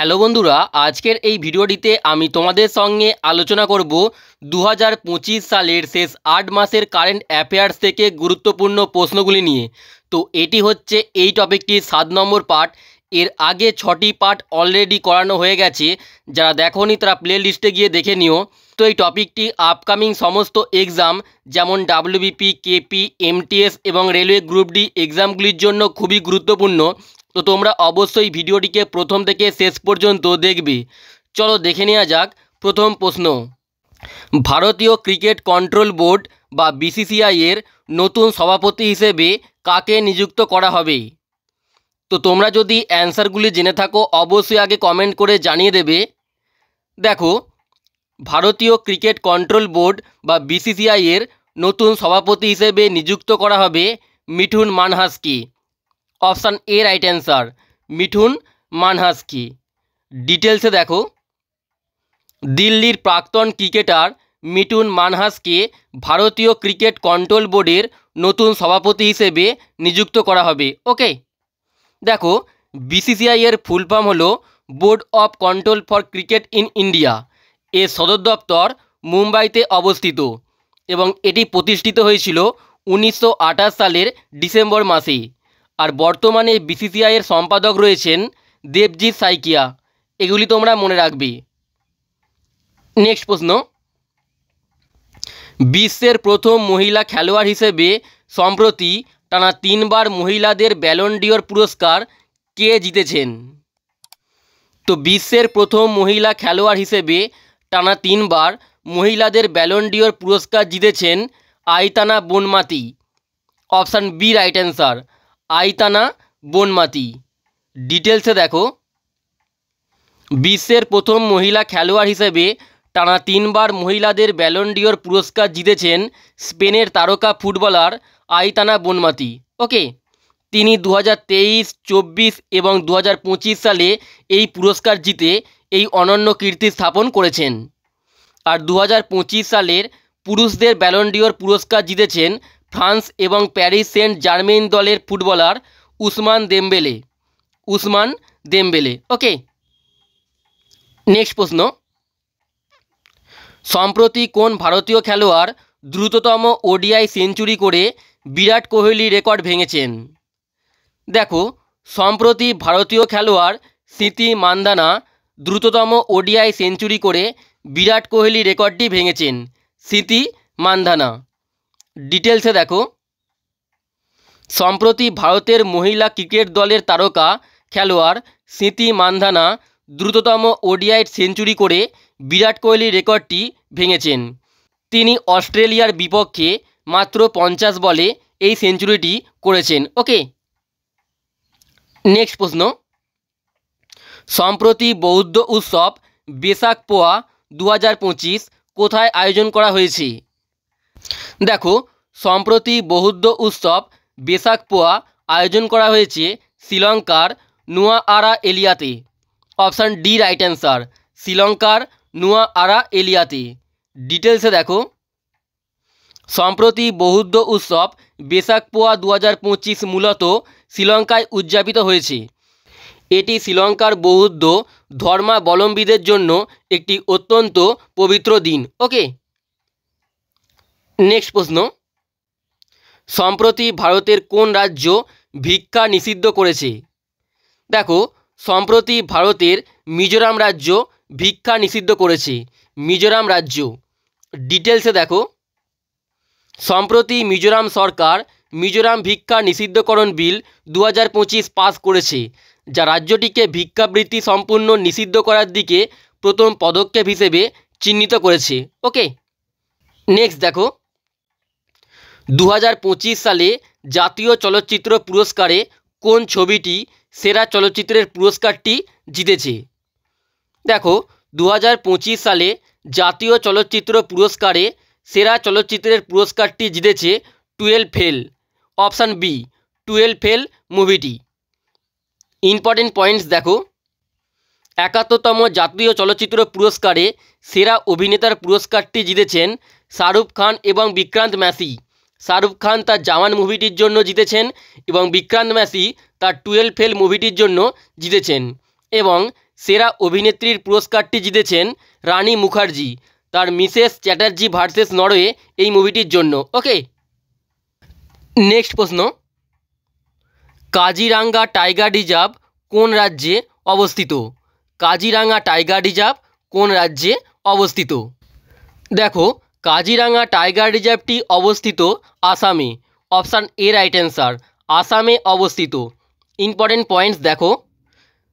Hello বন্ধুরা, আজকের এই ভিডিওটিতে আমি তোমাদের সঙ্গে আলোচনা করব 2025 সালের শেষ 8 মাসের কারেন্ট অ্যাফেয়ার্স থেকে গুরুত্বপূর্ণ প্রশ্নগুলি নিয়ে। তো এটি হচ্ছে এই টপিকটির 7 নম্বর পার্ট। এর আগে 6টি পার্ট অলরেডি করানো হয়ে গেছে, যারা দেখোনি তারা প্লে লিস্টে গিয়ে দেখে নিও। তো এই টপিকটি আপকামিং সমস্ত এক্সাম যেমন ডাব্লিউবিপি, কেপি, এমটিএস এবং রেলওয়ে গ্রুপ ডি এক্সামগুলির জন্য খুবই গুরুত্বপূর্ণ। তো তোমরা অবশ্যই ভিডিওটিকে প্রথম থেকে শেষ পর্যন্ত দেখবে। চলো দেখে নেওয়া যাক প্রথম প্রশ্ন। ভারতীয় ক্রিকেট কন্ট্রোল বোর্ড বা বিসিসিআই এর নতুন সভাপতি হিসেবে কাকে নিযুক্ত করা হবে? তো তোমরা যদি অ্যান্সারগুলি জেনে থাকো অবশ্যই আগে কমেন্ট করে জানিয়ে দেবে। দেখো, ভারতীয় ক্রিকেট কন্ট্রোল বোর্ড বা বিসিসিআই এর নতুন সভাপতি হিসেবে নিযুক্ত করা হবে মিঠুন মানহাসকে। Option A right answer, Mithun মানহাসকে। ডিটেলসে দেখো, দিল্লির প্রাক্তন ক্রিকেটার মিঠুন মানহাসকে ভারতীয় ক্রিকেট কন্ট্রোল বোর্ডের নতুন সভাপতি হিসেবে নিযুক্ত করা হবে। ওকে, দেখো, বিসিসিআই এর ফুল ফর্ম হলো board of control for cricket in India. এর সদর দপ্তর মুম্বাইতে অবস্থিত এবং এটি প্রতিষ্ঠিত হয়েছিল 1928 সালের ডিসেম্বর মাসে। আর বর্তমানে বিসিসিআই এর সম্পাদক রয়েছেন দেবজিৎ সাইকিয়া। এগুলি তোমরা মনে রাখবে। নেক্সট প্রশ্ন, বিশ্বের প্রথম মহিলা খেলোয়াড় হিসেবে সম্প্রতি টানা 3 বার মহিলাদের ব্যালন ডিওর পুরস্কার কে জিতেছেন? তো বিশ্বের প্রথম মহিলা খেলোয়াড় হিসেবে টানা 3 বার মহিলাদের ব্যালন ডিওর পুরস্কার জিতেছেন Aitana Bonmati. Option B right answer, Aitana Bonmati. ডিটেলসে দেখো, বিশ্বের প্রথম মহিলা খেলোয়াড় হিসেবে টানা 3 বার মহিলাদের ব্যালন ডিওর পুরস্কার জিতেছেন স্পেনের তারকা ফুটবলার আইতানা বনমাতি। ওকে, তিনি 2023, 24 এবং 2025 সালে এই পুরস্কার জিতে এই অনন্য কীর্তি স্থাপন করেছেন। আর 2025 সালের পুরুষদের ব্যালন ডিওর পুরস্কার জিতেছেন ফ্রান্স এবং প্যারিস সেন্ট জার্মেইন দলের ফুটবলার উসমান দেমবেলে। ওকে, নেক্সট প্রশ্ন, সম্প্রতি কোন ভারতীয় খেলোয়াড় দ্রুততম ওডিআই সেঞ্চুরি করে বিরাট কোহলি রেকর্ড ভেঙেছেন? দেখো, সম্প্রতি ভারতীয় খেলোয়াড় স্মৃতি মান্ধানা দ্রুততম ওডিআই সেঞ্চুরি করে বিরাট কোহলি রেকর্ডটি ভেঙেছেন। স্মৃতি মান্ধানা। ডিটেলসে দেখো, সম্প্রতি ভারতের মহিলা ক্রিকেট দলের তারকা খেলোয়াড় স্মৃতি মান্ধানা দ্রুততম ওডিআই সেঞ্চুরি করে বিরাট কোহলি রেকর্ডটি ভেঙেছেন। তিনি অস্ট্রেলিয়ার বিপক্ষে মাত্র 50 বলে এই সেঞ্চুরিটি করেছেন। ওকে, নেক্সট প্রশ্ন, সম্প্রতি বৌদ্ধ উৎসব বেসাক পোয়া 2025 কোথায় আয়োজন করা হয়েছে? দেখো, সম্প্রতি বৌদ্ধ উৎসব বেসাক পোয়া আয়োজন করা হয়েছে শ্রীলঙ্কার নুয়াআরা এলিয়াতে। অপশান ডি রাইট অ্যান্সার, শ্রীলঙ্কার নুয়াআরা এলিয়াতে। ডিটেলসে দেখো, সম্প্রতি বৌদ্ধ উৎসব বেসাক পোয়া 2025 মূলত শ্রীলঙ্কায় উদযাপিত হয়েছে। এটি শ্রীলঙ্কার বৌদ্ধ ধর্মাবলম্বীদের জন্য একটি অত্যন্ত পবিত্র দিন। ওকে, নেক্সট প্রশ্ন, সম্প্রতি ভারতের কোন রাজ্য ভিক্ষা নিষিদ্ধ করেছে? দেখো, সম্প্রতি ভারতের মিজোরাম রাজ্য ভিক্ষা নিষিদ্ধ করেছে। মিজোরাম রাজ্য। ডিটেলসে দেখো, সম্প্রতি মিজোরাম সরকার মিজোরাম ভিক্ষা নিষিদ্ধকরণ বিল 2025 পাস করেছে, যা রাজ্যটিকে ভিক্ষাবৃত্তি সম্পূর্ণ নিষিদ্ধ করার দিকে প্রথম পদক্ষেপ হিসেবে চিহ্নিত করেছে। ওকে, নেক্সট দেখো, 2025 সালে জাতীয় চলচ্চিত্র পুরস্কারে কোন ছবিটি সেরা চলচ্চিত্রের পুরস্কারটি জিতেছে? দেখো, 2025 সালে জাতীয় চলচ্চিত্র পুরস্কারে সেরা চলচ্চিত্রের পুরস্কারটি জিতেছে 12 ফেল। অপশান বি, 12 ফেল মুভিটি। ইম্পর্টেন্ট পয়েন্টস দেখো, 71তম জাতীয় চলচ্চিত্র পুরস্কারে সেরা অভিনেতার পুরস্কারটি জিতেছেন শাহরুখ খান এবং বিক্রান্ত ম্যাসি। শাহরুখ খান তার জওয়ান মুভিটির জন্য জিতেছেন এবং বিক্রান্ত ম্যাসি তার 12 ফেল মুভিটির জন্য জিতেছেন। এবং সেরা অভিনেত্রীর পুরস্কারটি জিতেছেন রানী মুখার্জি তার মিসেস চ্যাটার্জি ভার্সেস নরওয়ে এই মুভিটির জন্য। ওকে, নেক্সট প্রশ্ন, কাজিরাঙ্গা টাইগার রিজার্ভ কোন রাজ্যে অবস্থিত? কাজিরাঙ্গা টাইগার রিজার্ভ কোন রাজ্যে অবস্থিত? দেখো, কাজিরাঙ্গা টাইগার রিজার্ভটি অবস্থিত আসামে। অপশান এ রাইট অ্যান্সার, আসামে অবস্থিত। ইম্পর্টেন্ট পয়েন্টস দেখো,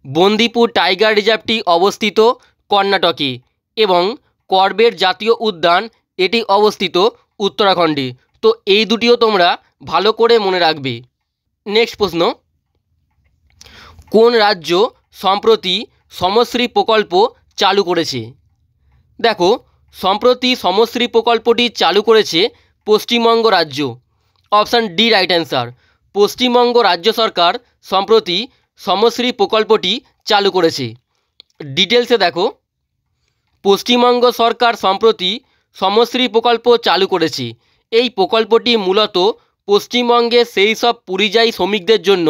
বন্দিপুর টাইগার রিজার্ভটি অবস্থিত কর্ণাটকে এবং করবেট জাতীয় উদ্যান এটি অবস্থিত উত্তরাখণ্ডে। তো এই দুটিও তোমরা ভালো করে মনে রাখবে। নেক্সট প্রশ্ন, কোন রাজ্য সম্প্রতি সমশ্রী প্রকল্প চালু করেছে? দেখো, সম্প্রতি সমশ্রী প্রকল্পটি চালু করেছে পশ্চিমবঙ্গ রাজ্য। Option D right answer, Paschimbanga রাজ্য সরকার সম্প্রতি সমশ্রী প্রকল্পটি চালু করেছে। ডিটেলসে দেখো, পশ্চিমবঙ্গ সরকার সম্প্রতি সমশ্রী প্রকল্প চালু করেছে। এই প্রকল্পটি মূলত পশ্চিমবঙ্গে সেই সব পরিযায়ী শ্রমিকদের জন্য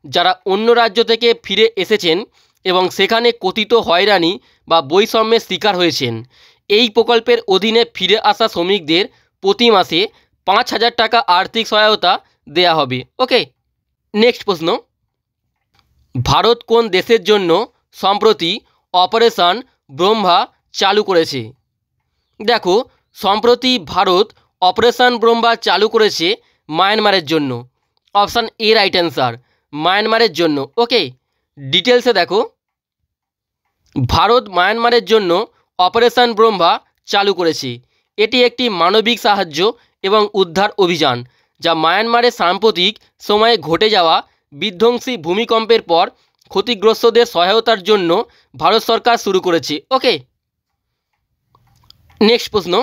যারা অন্য রাজ্য থেকে ফিরে এসেছেন এবং সেখানে কথিত হয়রানি বা বৈষম্যের শিকার হয়েছেন। এই প্রকল্পের অধীনে ফিরে আসা শ্রমিকদের প্রতি মাসে 5,000 টাকা আর্থিক সহায়তা দেয়া হবে। ওকে, নেক্সট প্রশ্ন, ভারত কোন দেশের জন্য সম্প্রতি অপারেশন ব্রহ্মা চালু করেছে? দেখো, সম্প্রতি ভারত অপারেশন ব্রহ্মা চালু করেছে মায়ানমারের জন্য। অপশান এ রাইট অ্যান্সার, মায়ানমারের জন্য। ওকে, ডিটেলসে দেখো, ভারত মায়ানমারের জন্য অপারেশন ব্রহ্মা চালু করেছে। এটি একটি মানবিক সাহায্য এবং উদ্ধার অভিযান যা মায়ানমারে সাম্প্রতিক সময়ে ঘটে যাওয়া বিধ্বংসী ভূমিকম্পের পর ক্ষতিগ্রস্তদের সহায়তার জন্য ভারত সরকার শুরু করেছে। ওকে, নেক্সট প্রশ্ন,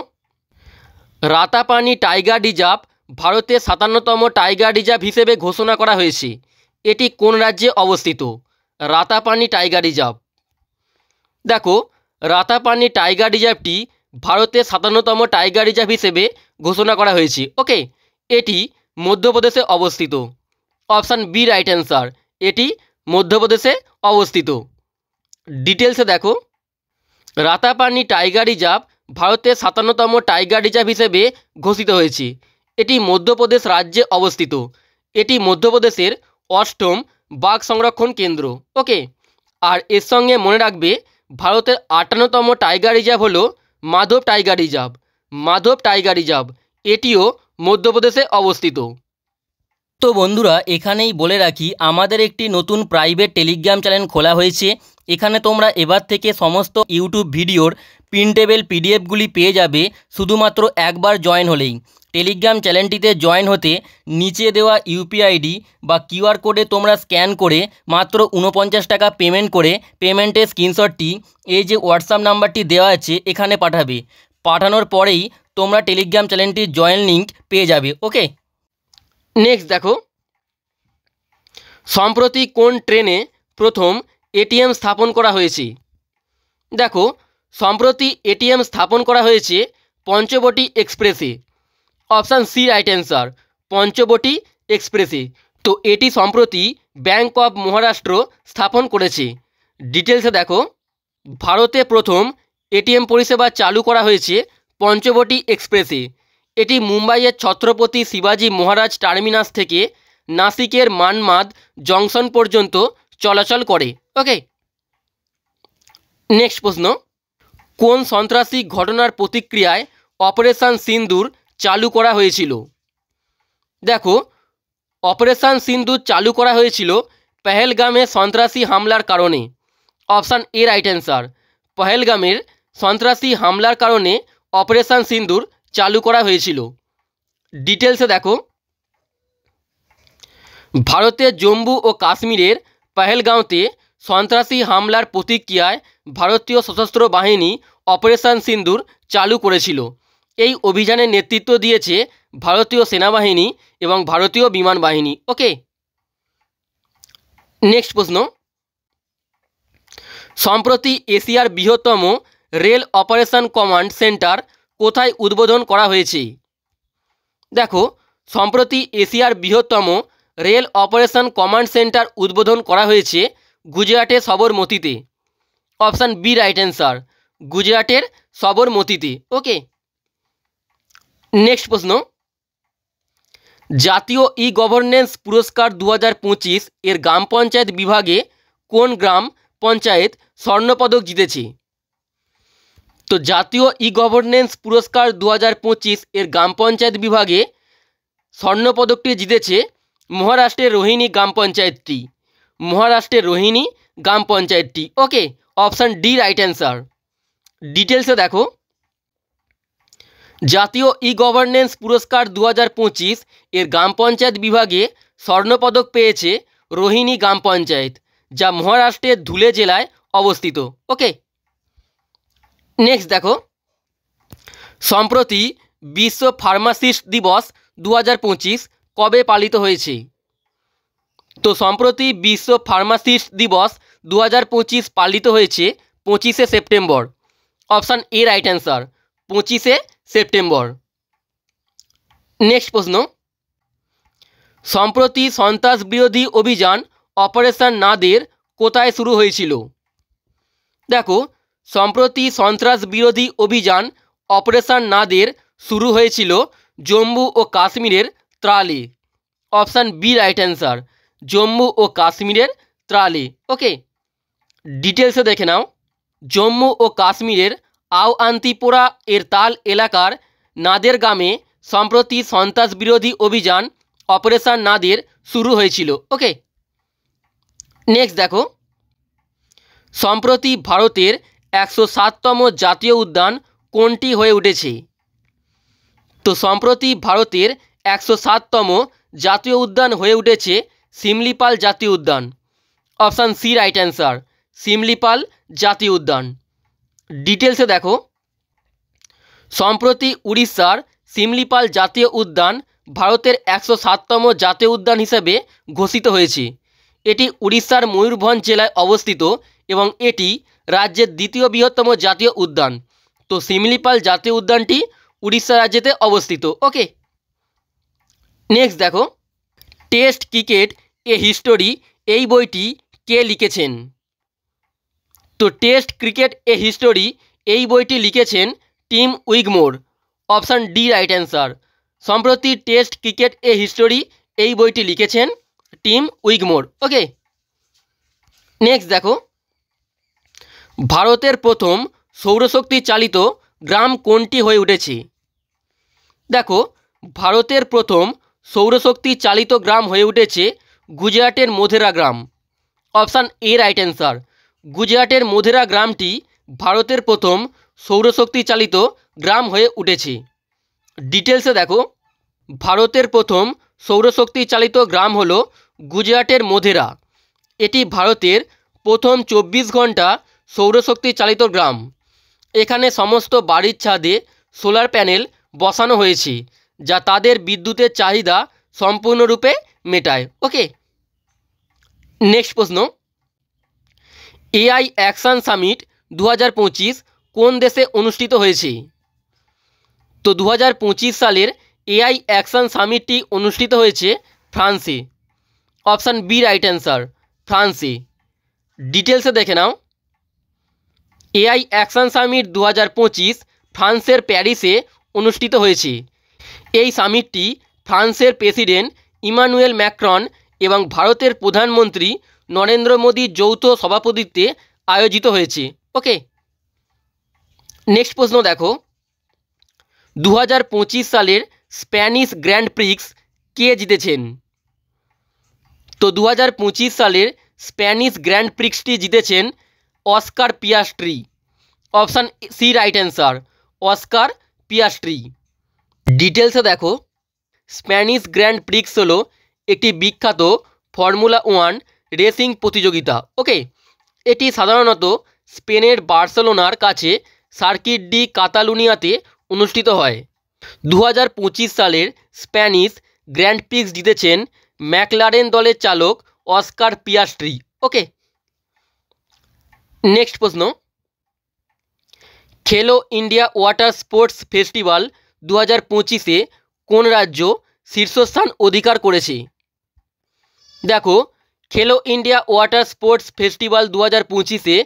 রাতাপানি টাইগার রিজার্ভ ভারতের 57তম টাইগার রিজার্ভ হিসেবে ঘোষণা করা হয়েছে। এটি কোন রাজ্যে অবস্থিত? Ratapani tiger reserve. দেখো, রাতাপানি টাইগার রিজার্ভটি ভারতের 57তম টাইগার রিজার্ভ হিসেবে ঘোষণা করা হয়েছে। ওকে, এটি মধ্যপ্রদেশে অবস্থিত। অপশান বি রাইট অ্যান্সার, এটি মধ্যপ্রদেশে অবস্থিত। ডিটেলসে দেখো, রাতাপানি টাইগার রিজার্ভ ভারতের 57তম টাইগার রিজার্ভ হিসেবে ঘোষিত হয়েছে। এটি মধ্যপ্রদেশ রাজ্যে অবস্থিত। এটি মধ্যপ্রদেশের 8ম বাঘ সংরক্ষণ কেন্দ্র। ওকে, আর এর সঙ্গে মনে রাখবে ভারতের 58তম টাইগার রিজার্ভ হলো Madhav tiger reserve. Madhav tiger reserve এটিও মধ্যপ্রদেশে অবস্থিত। তো বন্ধুরা, এখানেই বলে রাখি, আমাদের একটি নতুন প্রাইভেট টেলিগ্রাম চ্যানেল খোলা হয়েছে। এখানে তোমরা এবার থেকে সমস্ত ইউটিউব ভিডিওর প্রিন্টেবল পিডিএফগুলি পেয়ে যাবে শুধুমাত্র একবার জয়েন হলেই। টেলিগ্রাম চ্যানেলটিতে জয়েন হতে নিচে দেওয়া ইউপিআই আইডি বা কিউআর কোডে তোমরা স্ক্যান করে মাত্র 49 টাকা পেমেন্ট করে পেমেন্টের স্ক্রিনশটটি এই যে হোয়াটসঅ্যাপ নাম্বারটি দেওয়া আছে এখানে পাঠাবে। পাঠানোর পরেই তোমরা টেলিগ্রাম চ্যানেলটির জয়েন লিঙ্ক পেয়ে যাবে। ওকে, নেক্সট দেখো, সম্প্রতি কোন ট্রেনে প্রথম এটিএম স্থাপন করা হয়েছে? দেখো, সম্প্রতি এটিএম স্থাপন করা হয়েছে পঞ্চবটি এক্সপ্রেসে। Option C right answer, Panchavati এক্সপ্রেসে। তো এটি সম্প্রতি ব্যাঙ্ক অফ মহারাষ্ট্র স্থাপন করেছে। ডিটেলসে দেখো, ভারতে প্রথম এটিএম পরিষেবা চালু করা হয়েছে পঞ্চবটি এক্সপ্রেসে। এটি মুম্বাইয়ের ছত্রপতি শিবাজি মহারাজ টার্মিনাস থেকে নাসিকের মানমাদ জংশন পর্যন্ত চলাচল করে। ওকে, নেক্সট প্রশ্ন, কোন সন্ত্রাসী ঘটনার প্রতিক্রিয়ায় অপারেশন সিন্দুর চালু করা হয়েছিল? দেখো, অপারেশন সিন্দুর চালু করা হয়েছিল পহেলগামে সন্ত্রাসী হামলার কারণে। অপশান এ রাইট অ্যান্সার, পহেলগামের সন্ত্রাসী হামলার কারণে অপারেশন সিন্দুর চালু করা হয়েছিল। ডিটেলসে দেখো, ভারতের জম্মু ও কাশ্মীরের পহেলগাঁওতে সন্ত্রাসী হামলার প্রতিক্রিয়ায় ভারতীয় সশস্ত্র বাহিনী অপারেশন সিন্দুর চালু করেছিল। এই অভিযানের নেতৃত্ব দিয়েছে ভারতীয় সেনাবাহিনী এবং ভারতীয় বিমান বাহিনী। ওকে, নেক্সট প্রশ্ন, সম্প্রতি এশিয়ার বৃহত্তম রেল অপারেশন কমান্ড সেন্টার কোথায় উদ্বোধন করা হয়েছে? দেখো, সম্প্রতি এশিয়ার বৃহত্তম রেল অপারেশন কমান্ড সেন্টার উদ্বোধন করা হয়েছে গুজরাটের সবরমতীতে। অপশান বি রাইট অ্যান্সার, গুজরাটের সবরমতীতে। ওকে, নেক্সট প্রশ্ন, জাতীয় ই গভর্নেন্স পুরস্কার 2025 এর গ্রাম পঞ্চায়েত বিভাগে কোন গ্রাম পঞ্চায়েত স্বর্ণপদক জিতেছে? তো জাতীয় ই গভর্নেন্স পুরস্কার 2025 এর গ্রাম পঞ্চায়েত বিভাগে স্বর্ণপদকটি জিতেছে মহারাষ্ট্রের রোহিণী গ্রাম পঞ্চায়েতটি। মহারাষ্ট্রের রোহিণী গ্রাম পঞ্চায়েতটি। ওকে, অপশান ডি রাইট অ্যান্সার। ডিটেলসে দেখো, জাতীয় ই গভর্নেন্স পুরস্কার 2025 এর গ্রাম পঞ্চায়েত বিভাগে স্বর্ণপদক পেয়েছে রোহিণী গ্রাম পঞ্চায়েত, যা মহারাষ্ট্রের ধুলে জেলায় অবস্থিত। ওকে, নেক্সট দেখো, সম্প্রতি বিশ্ব ফার্মাসিস্ট দিবস 2025 কবে পালিত হয়েছে? তো সম্প্রতি বিশ্ব ফার্মাসিস্ট দিবস 2025 পালিত হয়েছে 25শে September. Option A right answer, 25শে সেপ্টেম্বর। নেক্সট প্রশ্ন, সম্প্রতি সন্ত্রাস বিরোধী অভিযান অপারেশন নাদের কোথায় শুরু হয়েছিল? দেখো, সম্প্রতি সন্ত্রাস বিরোধী অভিযান অপারেশন নাদের শুরু হয়েছিল জম্মু ও কাশ্মীরের ত্রালে। Option B right answer, Jammu ও কাশ্মীরের ত্রালে। ওকে, ডিটেলসে দেখে নাও, জম্মু ও কাশ্মীরের আওয়ান্তিপোরা এর তাল এলাকার নাদের গ্রামে সম্প্রতি সন্ত্রাস বিরোধী অভিযান অপারেশন নাদের শুরু হয়েছিল। ওকে, নেক্সট দেখো, সম্প্রতি ভারতের 107তম জাতীয় উদ্যান কোনটি হয়ে উঠেছে? তো সম্প্রতি ভারতের 107তম জাতীয় উদ্যান হয়ে উঠেছে সিমলিপাল জাতীয় উদ্যান। Option C right answer, Simlipal জাতীয় উদ্যান। ডিটেলসে দেখো, সম্প্রতি উড়িষ্যার সিমলিপাল জাতীয় উদ্যান ভারতের 107তম জাতীয় উদ্যান হিসেবে ঘোষিত হয়েছে। এটি উড়িষ্যার ময়ূরভঞ্জ জেলায় অবস্থিত এবং এটি রাজ্যের দ্বিতীয় বৃহত্তম জাতীয় উদ্যান। তো সিমলিপাল জাতীয় উদ্যানটি উড়িষ্যা রাজ্যেতে অবস্থিত। ওকে, নেক্সট দেখো, টেস্ট ক্রিকেট এ হিস্টোরি এই বইটি কে লিখেছেন? তো টেস্ট ক্রিকেট এ হিস্টোরি এই বইটি লিখেছেন Tim Wigmore. Option D right answer, সম্প্রতি টেস্ট ক্রিকেট এ হিস্টোরি এই বইটি লিখেছেন টিম উইগমোর। ওকে, নেক্সট দেখো, ভারতের প্রথম সৌরশক্তি চালিত গ্রাম কোনটি হয়ে উঠেছে? দেখো, ভারতের প্রথম সৌরশক্তি চালিত গ্রাম হয়ে উঠেছে গুজরাটের মোধেরা গ্রাম। অপশান এ রাইট অ্যান্সার, গুজরাটের মোধেরা গ্রামটি ভারতের প্রথম সৌরশক্তি চালিত গ্রাম হয়ে উঠেছে। ডিটেলসে দেখো, ভারতের প্রথম সৌরশক্তি চালিত গ্রাম হলো গুজরাটের মোধেরা। এটি ভারতের প্রথম 24 ঘন্টা সৌরশক্তি চালিত গ্রাম। এখানে সমস্ত বাড়ির ছাদে সোলার প্যানেল বসানো হয়েছে, যা তাদের বিদ্যুতের চাহিদা সম্পূর্ণরূপে মেটায়। ওকে, নেক্সট প্রশ্ন, এআই অ্যাকশন সামিট 2025 কোন দেশে অনুষ্ঠিত হয়েছে? তো 2025 সালের এআই অ্যাকশন সামিটটি অনুষ্ঠিত হয়েছে ফ্রান্সে। অপশান বি রাইট অ্যান্সার, ফ্রান্সে। ডিটেলসে দেখে নাও, এআই অ্যাকশন সামিট 2025 ফ্রান্সের প্যারিসে অনুষ্ঠিত হয়েছে। এই সামিটটি ফ্রান্সের প্রেসিডেন্ট ইমানুয়েল ম্যাক্রন এবং ভারতের প্রধানমন্ত্রী নরেন্দ্র মোদীর যৌথ সভাপতিত্বে আয়োজিত হয়েছে। ওকে, নেক্সট প্রশ্ন দেখো, 2025 সালের স্প্যানিশ গ্র্যান্ড প্রিক্স কে জিতেছেন? তো 2025 সালের স্প্যানিশ গ্র্যান্ড প্রিক্সটি জিতেছেন Oscar Piastri. Option C right answer, Oscar Piastri. ডিটেলসে দেখো, স্প্যানিশ গ্র্যান্ড প্রিক্স হলো একটি বিখ্যাত ফর্মুলা 1 রেসিং প্রতিযোগিতা। ওকে, এটি সাধারণত স্পেনের বার্সেলোনার কাছে সার্কিট ডি কাতালুনিয়াতে অনুষ্ঠিত হয়। 2025 সালের স্প্যানিশ গ্র্যান্ড প্রিক্স জিতেছেন ম্যাকলারেন দলের চালক অস্কার পিয়াস্ট্রি। ওকে, নেক্সট প্রশ্ন, Khelo India water sports festival 2025-এ কোন রাজ্য শীর্ষস্থান অধিকার করেছে? দেখো, Khelo India water sports festival 2025-এ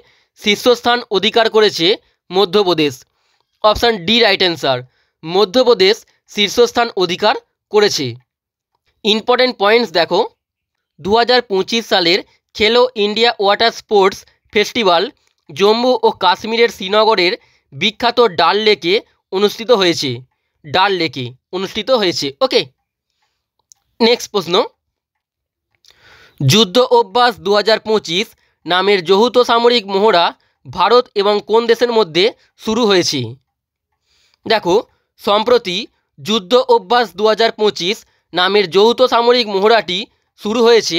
শীর্ষস্থান অধিকার করেছে Madhya Pradesh. Option D right answer, Madhya Pradesh শীর্ষস্থান অধিকার করেছে। ইম্পর্টেন্ট পয়েন্টস দেখো, 2025 সালের Khelo India water sports festival Jammu ও কাশ্মীরের শ্রীনগরের বিখ্যাত ডাল লেকে অনুষ্ঠিত হয়েছে। ডাল লেকে অনুষ্ঠিত হয়েছে। ওকে, নেক্সট প্রশ্ন, যুদ্ধ অভ্যাস 2025 নামের যৌথ সামরিক মহড়া ভারত এবং কোন দেশের মধ্যে শুরু হয়েছে? দেখো, সম্প্রতি যুদ্ধ অভ্যাস 2025 নামের যৌথ সামরিক মহড়াটি শুরু হয়েছে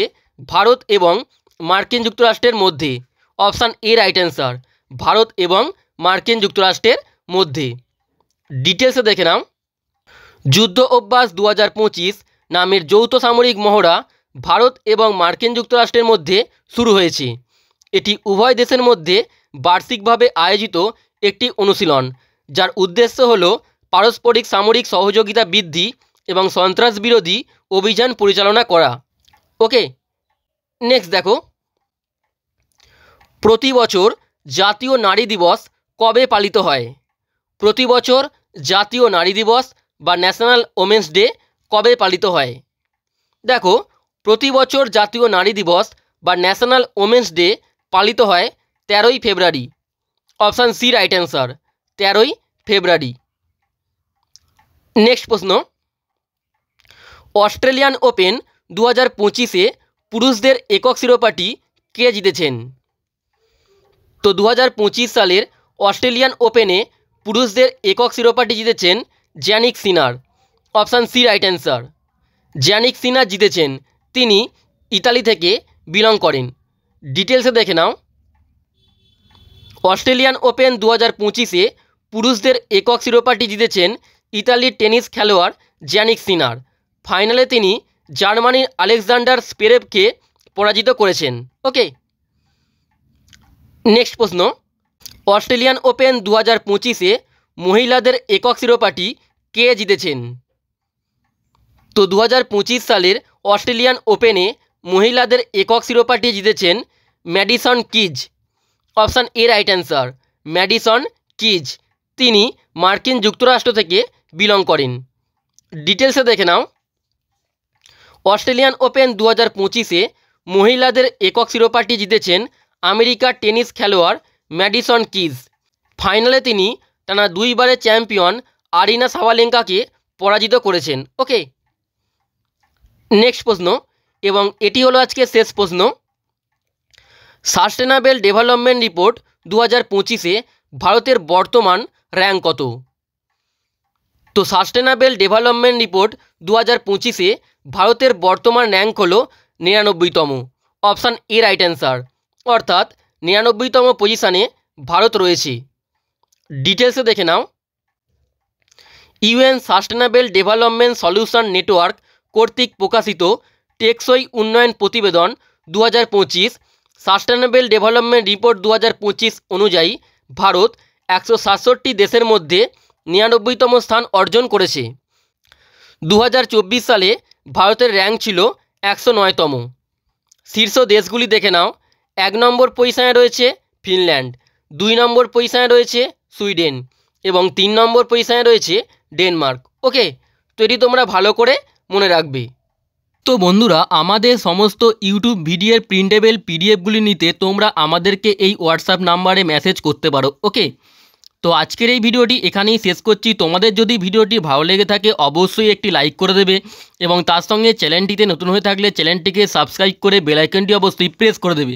ভারত এবং মার্কিন যুক্তরাষ্ট্রের মধ্যে। Option A right answer, Bharat এবং মার্কিন যুক্তরাষ্ট্রের মধ্যে। ডিটেলসে দেখে নাও, যুদ্ধ অভ্যাস 2025 নামের যৌথ সামরিক মহড়া ভারত এবং মার্কিন যুক্তরাষ্ট্রের মধ্যে শুরু হয়েছে। এটি উভয় দেশের মধ্যে বার্ষিকভাবে আয়োজিত একটি অনুশীলন, যার উদ্দেশ্য হল পারস্পরিক সামরিক সহযোগিতা বৃদ্ধি এবং সন্ত্রাস বিরোধী অভিযান পরিচালনা করা। ওকে, নেক্সট দেখো, প্রতি বছর জাতীয় নারী দিবস কবে পালিত হয়? প্রতি বছর জাতীয় নারী দিবস বা ন্যাশনাল ওমেন্স ডে কবে পালিত হয়? দেখো, প্রতি বছর জাতীয় নারী দিবস বা ন্যাশনাল ওমেন্স ডে পালিত হয় 13ই ফেব্রুয়ারি। অপশান সি রাইট অ্যান্সার, 13ই ফেব্রুয়ারি। নেক্সট প্রশ্ন, অস্ট্রেলিয়ান ওপেন 2025-এ পুরুষদের একক শিরোপাটি কে জিতেছেন? তো 2025 সালের অস্ট্রেলিয়ান ওপেনে পুরুষদের একক শিরোপাটি জিতেছেন Jannik Sinner. Option C right answer, Jannik Sinner জিতেছেন। তিনি ইতালি থেকে বিলং করেন। ডিটেলসে দেখে নাও, অস্ট্রেলিয়ান ওপেন 2025-এ পুরুষদের একক শিরোপাটি জিতেছেন ইতালির টেনিস খেলোয়াড় জ্যানিক সিনার। ফাইনালে তিনি জার্মানির আলেকজান্ডার স্পেরেভকে পরাজিত করেছেন। ওকে, নেক্সট প্রশ্ন, অস্ট্রেলিয়ান ওপেন 2025-এ মহিলাদের একক শিরোপাটি কে জিতেছেন? তো 2025 সালের অস্ট্রেলিয়ান ওপেনে মহিলাদের একক শিরোপাটি জিতেছেন Madison keys. Option A right answer, Madison keys. তিনি মার্কিন যুক্তরাষ্ট্র থেকে বিলং করেন। ডিটেলসে দেখে নাও, অস্ট্রেলিয়ান ওপেন 2025-এ মহিলাদের একক শিরোপাটি জিতেছেন আমেরিকার টেনিস খেলোয়াড় ম্যাডিসন কিজ। ফাইনালে তিনি টানা 2বারের চ্যাম্পিয়ন আরিনা সাবালেঙ্কাকে পরাজিত করেছেন। ওকে, নেক্সট প্রশ্ন, এবং এটি হলো আজকে শেষ প্রশ্ন, সাস্টেনেবল ডেভেলপমেন্ট রিপোর্ট 2025-এ ভারতের বর্তমান র্যাঙ্ক কত? তো সাস্টেনেবল ডেভেলপমেন্ট রিপোর্ট 2025-এ ভারতের বর্তমান র্যাঙ্ক হলো 99তম। অপশান এ রাইট অ্যান্সার, অর্থাৎ 99তম পজিশানে ভারত রয়েছে। ডিটেলসে দেখে নাও, UN sustainable development solution network কর্তৃক প্রকাশিত টেকসই উন্নয়ন প্রতিবেদন 2025 সাস্টেনেবল ডেভেলপমেন্ট রিপোর্ট 2025 অনুযায়ী ভারত 167 দেশের মধ্যে 99তম স্থান অর্জন করেছে। 2024 সালে ভারতের র্যাঙ্ক ছিল 109তম। শীর্ষ দেশগুলি দেখে নাও, 1 নম্বর পজিশনে রয়েছে ফিনল্যান্ড, 2 নম্বর পজিশনে রয়েছে সুইডেন এবং 3 নম্বর পজিশনে রয়েছে ডেনমার্ক। ওকে, তো এটি তোমরা ভালো করে মনে রাখবে। তো বন্ধুরা, আমাদের সমস্ত ইউটিউব ভিডিওর প্রিন্টেবল পিডিএফগুলি নিতে তোমরা আমাদেরকে এই হোয়াটসঅ্যাপ নাম্বারে মেসেজ করতে পারো। ওকে, তো আজকের এই ভিডিওটি এখানেই শেষ করছি। তোমাদের যদি ভিডিওটি ভালো লেগে থাকে অবশ্যই একটি লাইক করে দেবে এবং তার সঙ্গে চ্যানেলটিতে নতুন হয়ে থাকলে চ্যানেলটিকে সাবস্ক্রাইব করে বেল আইকনটি অবশ্যই প্রেস করে দেবে।